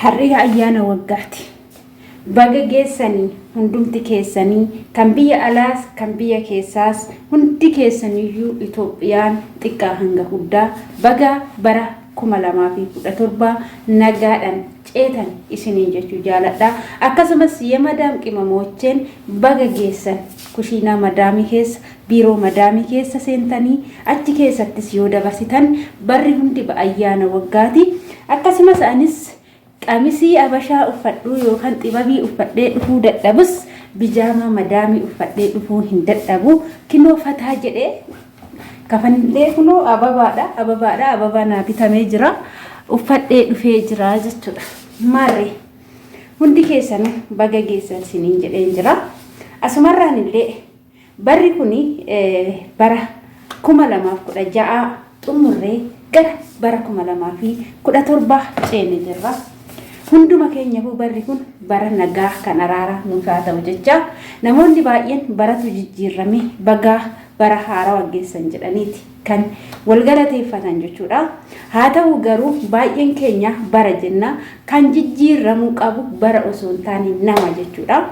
Harriga ayyaana waggaati. Baga geessanii hundumti keessanii kan biyya alaas kan biyya keessaas hundi keessaniyyuu Itoophiyaan xiqqaa hanga guddaa baga bara 2017 nagaadhaan ceetan isiniin jechuu jaaladha. Akkasumas madaam qimamocheen baga geessan kushiinaa madaamii keessa biiroo madaamii keessa seentanii achi keessattis yoo dabarsitan barri hundi ayyaana waggaati. Akkasumas anis qamisii abashaa uffadhu yookaan xibabii uffadhee dhufuu dadhabus bijaama madaamii uffadhee dhufuu hin dadhabu kinoo fataa jedhee kafanillee kunoo ababaadha ababaa naa bitamee jira uffadhee dhufee jira jechuudha. Maarree hundi keessan baga geessan siniin jedheen jira. Asumarraan illee barri kuni bara 2016 xumurree gara bara 2017 ceene jirra. Hunduma keenya barri kun bara nagaa kan araara nuuf haa ta'u jecha namoonni baay'een baratu jijjiirame baga bara haaraa geessan jedhaniiti kan walgalateeffatan jechuudha. Haa ta'u garuu baay'een keenya bara jenna kan jijjiiramuu qabu bara osoo hin taane nama jechuudha.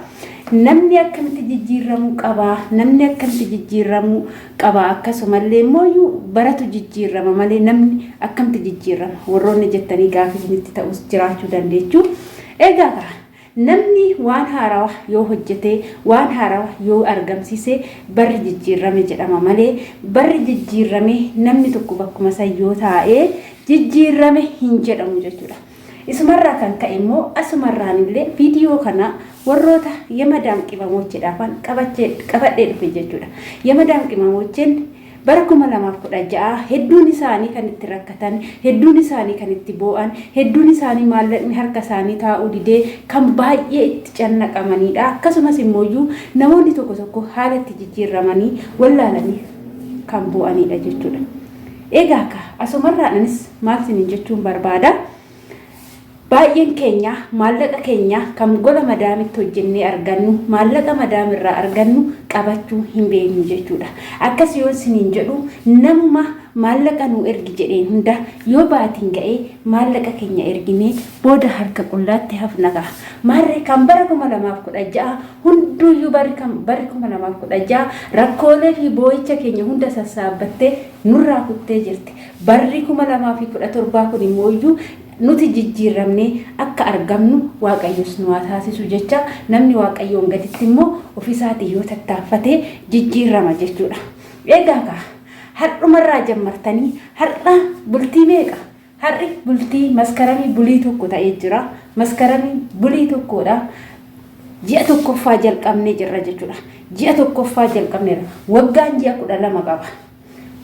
Namni akkamitti jijjiiramuu qaba? Namni akkamitti jijjiiramuu qaba? Akkasumallee immoo baratu jijjiirama malee namni akkamitti jijjiirama? Warroonni jettanii gaaffiitti ta'us jiraachuu dandeechu. Egaa namni waan haarawaa yoo hojjete waan haarawaa yoo argamsiise barri jijjiirame jedhama malee barri jijjiirame namni tokko bakkuma isaa yoo taa'ee jijjiirame hin jedhamu jechuudha. Isumarraa kan ka'e immoo asumarraan illee viidiyoo kana warroota madaam qimamocheedhaafan qabadhee dhufe jechuudha. Madaam qimamocheen bara 2016 hedduun isaanii kan itti rakkatan, hedduun isaanii kan itti boo'an, hedduun isaanii maallaqni harka isaanii taa'uu didee kan baay'ee itti cannaqamanidha. Akkasumas immoo namoonni tokko tokko haala itti jijjiiramanii wallaalanii kan boo'anidha jechuudha. Egaa asumarraanis maal siniin jechuun barbaada. Baay'een keenya maallaqa keenya kan gola madaamitti hojjennee argannu maallaqa madaamirraa argannu qabachuu hin beeknu jechuudha. Akkas yoo siniin jedhu namuma maallaqa nu ergi jedheen hunda yoo baatiin ga'ee maallaqa keenya erginee booda harka qullaatti hafna ga'a. Maarree kan bara 2016 hunduyyuu bari 2016 rakkoolee fi boo'icha keenya hunda sassaabbattee nurraa kuttee jirti. Barri 2017 kun immoo nuti jijjiiramne akka argamnu waaqayyos nu haa taasisu jecha namni waaqayyoon gaditti immoo ofiisaatii yoo tattaaffatee jijjiirama jechuudha. Egaa har'umarraa jammartanii har'a bultii meeqa? Har'i bultii maskaramii bulii tokko ta'ee jira. Maskaramii bulii tokkodha. Ji'a tokkoffaa jalqabnee jirra jechuudha. Ji'a tokkoffaa jalqabneera. Waggaan ji'a 12 qaba.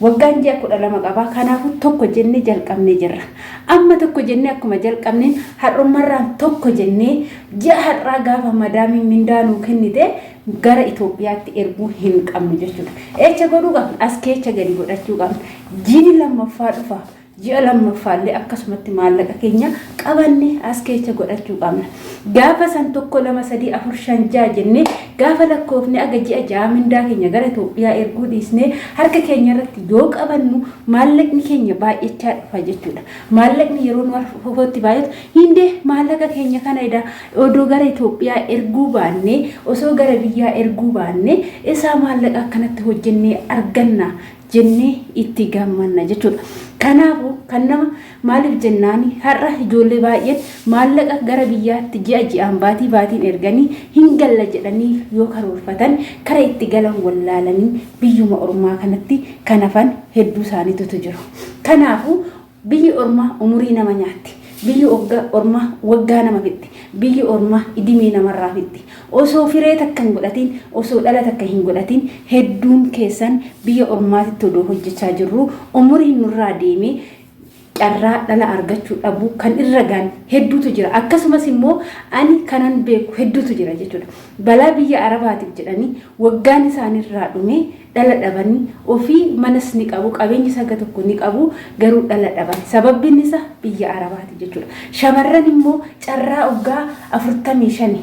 Waggaan ji'a 12 qaba. Kanaafuu tokko jennee jalqabnee jirra. Amma tokko jennee akkuma jalqabneen har'umarraan tokko jennee ji'a har'aa gaafa madaamiin mindaa nuu kennite gara Itoophiyaatti erguu hin qabnu jechuudha. Echa godhuu qabna as keessa gadi godhachuu qabna. Ji'i lammaffaa dhufa. Ji'a lammaffaallee akkasumatti maallaqa keenya qabannee as keessa godhachuu qabna. Gaafa san tokko 2 3 4 5 6 jennee gaafa lakkoofne aga ji'a 6 mindaa keenya gara Itoophiyaa erguu dhiisnee harka keenya irratti yoo qabannu maallaqni keenya baay'achaa dhufa jechuudha. Maallaqni yeroo nu fofootti baay'atu hindee maallaqa keenya kana ida odoo gara Itoophiyaa erguu baannee osoo gara biyyaa erguu baannee isaa maallaqa akkanatti hojjennee arganna jennee itti gammanna jechuudha. Kanaafuu kan nama maaliif jennaani har'a ijoollee baay'een maallaqa gara biyyaatti ji'a ji'aan baatiin erganii hin galla jedhanii yoo karoorfatan kara itti galan wallaalanii biyyuma ormaa kanatti kan hafan hedduu isaaniitu jiru. Kanaafuu biyyi ormaa umurii nama nyaatti. Biyyi ormaa waggaa nama fixxi. Biyyi ormaa idimee namarraa fixxi. Osoo firee takka hin godhatiin osoo dhala takka hin godhatiin hedduun keessan biyya ormaatitti odoo hojjechaa jirru umuriin nurraa deemee carraa dhala argachuu dhabu kan irra gaan hedduutu jira. Akkasumas immoo ani kanan beeku hedduutu jira jechuudha. Balaa biyya arabaatiif jedhanii waggaan isaaniirraa dhume dhala dhabanii ofii manas ni qabu qabeenyi saga tokko ni qabu garuu dhala dhaban sababbiin isaa biyya arabaati jechuudha. Shamarran immoo carraa waggaa 45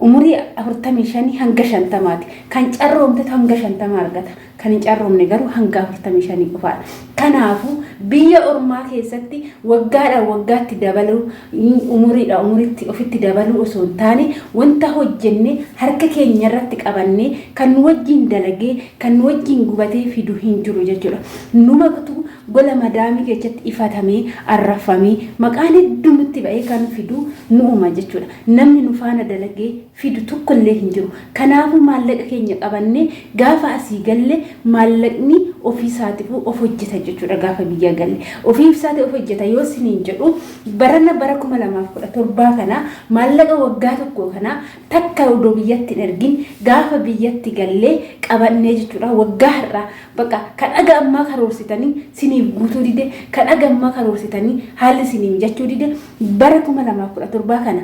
umurii 45 hanga 50 kan carroomte hanga 50 argata kan hin carroomne garuu hanga 45 qofaadha. Kanaafuu biyya ormaa keessatti waggaadhaan waggaatti dabaluu umuriidhaan umuritti ofitti dabaluu osoo hin taane wanta hojjenne harka keenya irratti qabannee kan wajjin dalagee kan wajjin gubatee fidu hin jiru jechuudha. Numatu gola madaamii keessatti ifatamee arrafamee maqaan hedduu nutti ba'ee kan fidu nuuma jechuudha. Namni nu faana dalagee fidu tokko illee hin jiru. Kanaafuu maallaqa keenya qabannee gaafa asii galle maallaqni ofii isaatiif of hojjeta jechuudha. Gaafa biyya galle ofii isaatiif of hojjeta yoo siniin jedhu bara 2017 kana maallaqa waggaa tokko kana takka odoo biyyatti ergin gaafa biyyatti gallee qabannee jechuudha. Waggaa har'aa bakka kan dhaga ammaa karoorsitanii siniif guutuu dide kan dhaga ammaa karoorsitanii haalli siniif jechuu dide bara 2017 kana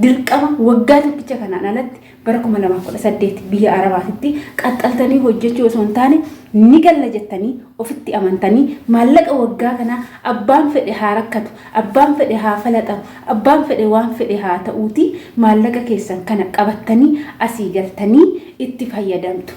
dirqama waggaa tokkicha kanaan alatti bara 2018 biyya Arabaatitti qaxxaltanii hojjechuu osoo hin taane ni galla jettanii ofitti amantanii maallaqa waggaa kana abbaan fedhe haa rakkatu, abbaan fedhe haa falaxamu, abbaan fedhe waan fedhe haa ta'uuti maallaqa keessan kana qabattanii asii galtanii itti fayyadamtu.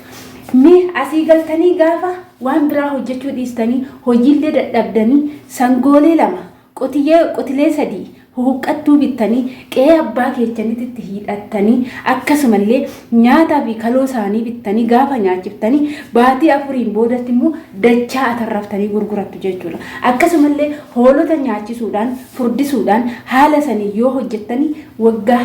Mee asii galtanii gaafa waan biraa hojjechuu dhiistanii hojiilee dadhabdanii sangoolee 2 qotilee 3 huqqattuu bittanii qe'ee abbaa keessanitti hidhattanii akkasumallee nyaataa fi kaloo isaanii bittanii gaafa nyaachiftanii baatii 4 boodatti immoo dachaa atarraftanii gurgurattu jechuudha. Akkasumallee hoolota nyaachisuudhaan furdisuudhaan haala sanii yoo hojjettanii waggaa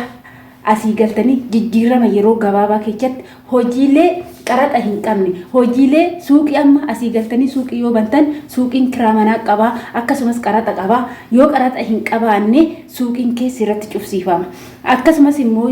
asii galtanii jijjiirama yeroo gabaabaa keessatti hojiilee qaraxa hin qabne hojiilee suuqii amma asii galtanii suuqii yoo bantan suuqiin kiraamanaa qabaa akkasumas qaraxa qabaa yoo qaraxa hin qabaanne suuqiin keessi irratti cufsiifama. Akkasumas immoo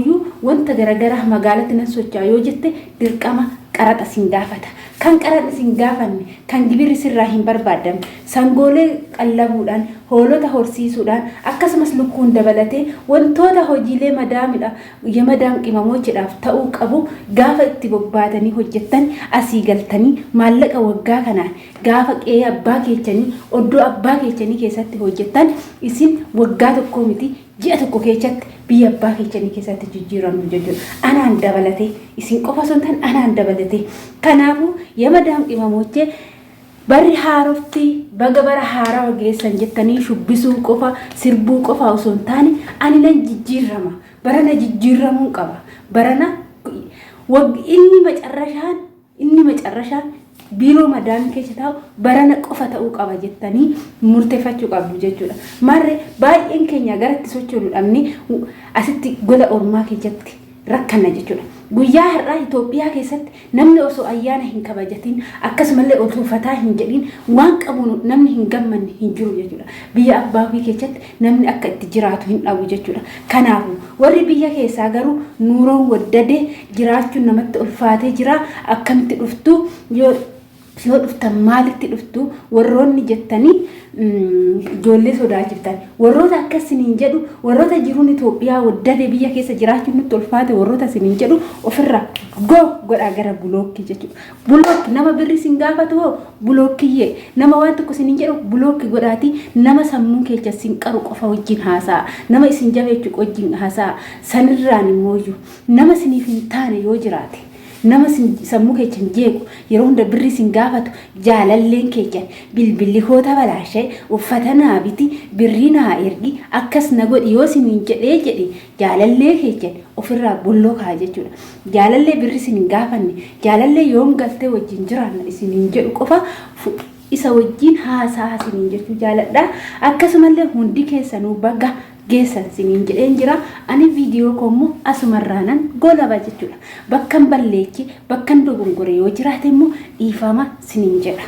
wanta garagaraa magaalatti nan socho'aa yoo jette dirqama qaraxa sin gaafata. Kan qaraxa sin gaafanne kan gibirri sirraa hin barbaadamne sangoolee qallabuudhaan hoolota horsiisuudhaan akkasumas lukkuun dabalatee wantoota hojiilee madaamidha yamadaam qimamochiidhaaf ta'uu qabu gaafa itti bobbaatanii hojjettan asii galtanii maallaqa waggaa kanaan gaafa qe'ee abbaa keessanii oddoo abbaa keessanii keessatti hojjettan isin waggaa tokko miti ji'a tokko keessatti biyya abbaa keessanii keessatti jijjiiramu jechuudha. Anaan dabalatee isin qofa osoo hin taane anaan dabalatee kanaafuu yamadaam qimamochee barri haarofti baga bara haaraa geessan jettanii shubbisuu qofa sirbuu qofa osoo hin taane ani nan jijjiirama barana jijjiiramuu qaba barana inni macarrashaan biiroo madaamii keessa taa'u barana qofa ta'uu qaba jettanii murteeffachuu qabdu jechuudha. Marree baay'een keenya garatti sochoonu dhabne asitti gola ormaa keessatti rakkanna jechuudha. Guyyaa har'aa Itoophiyaa keessatti namni osoo ayyaana hin kabajatin akkasumallee osoo fataa hin jedhin waan qabuun namni hin gammanne hin jiru jechuudha. Biyya abbaa ofii keessatti namni akka itti jiraatu hin dhabu jechuudha. Kanaafuu warri biyya keessaa garuu nuuroon waddadee jiraachuun namatti ulfaatee jira. Akkamitti dhuftu yoo dhuftan maalitti dhuftu warroonni jettanii ijoollee sodaachiftan warroota akkasiniin jedhu warroota jiruun Itoophiyaa waddadee biyya keessa jiraachuun nutti ulfaate warroota siniin jedhu ofirraa godhaa gara bulookkii jechuudha. Bulookki nama birri sin gaafatu hoo bulookkiyye nama waan tokko siniin jedhu bulookki godhaati nama sammuu keessa sin qaru qofa wajjin haasa'a nama isin jabeechuu wajjin haasa'a sanirraan immoo nama siniif hin taane yoo jiraate. Nama sammuu keessan jeequ yeroo hunda birri sin gaafatu jaalalleen keessan bilbilli hoota balaashee uffata naa biti birrii naa ergi akkas na godhi yoo siniin jedhe jaalallee keessan ofirraa bulloo kaa jechuudha. Jaalallee birri sin gaafanne jaalallee yoom galtee wajjin jiraanna isiniin jedhu qofa isa wajjin haasaa siniin jechuu jaaladha. Akkasumallee hundi keessanuu baga geessan siniin jedheen jira. Ani viidiyoo koommoo asumarraanan golaba jechuudha. Bakkan balleechi bakkan dogongore yoo jiraate immoo dhiifama siniin jedha.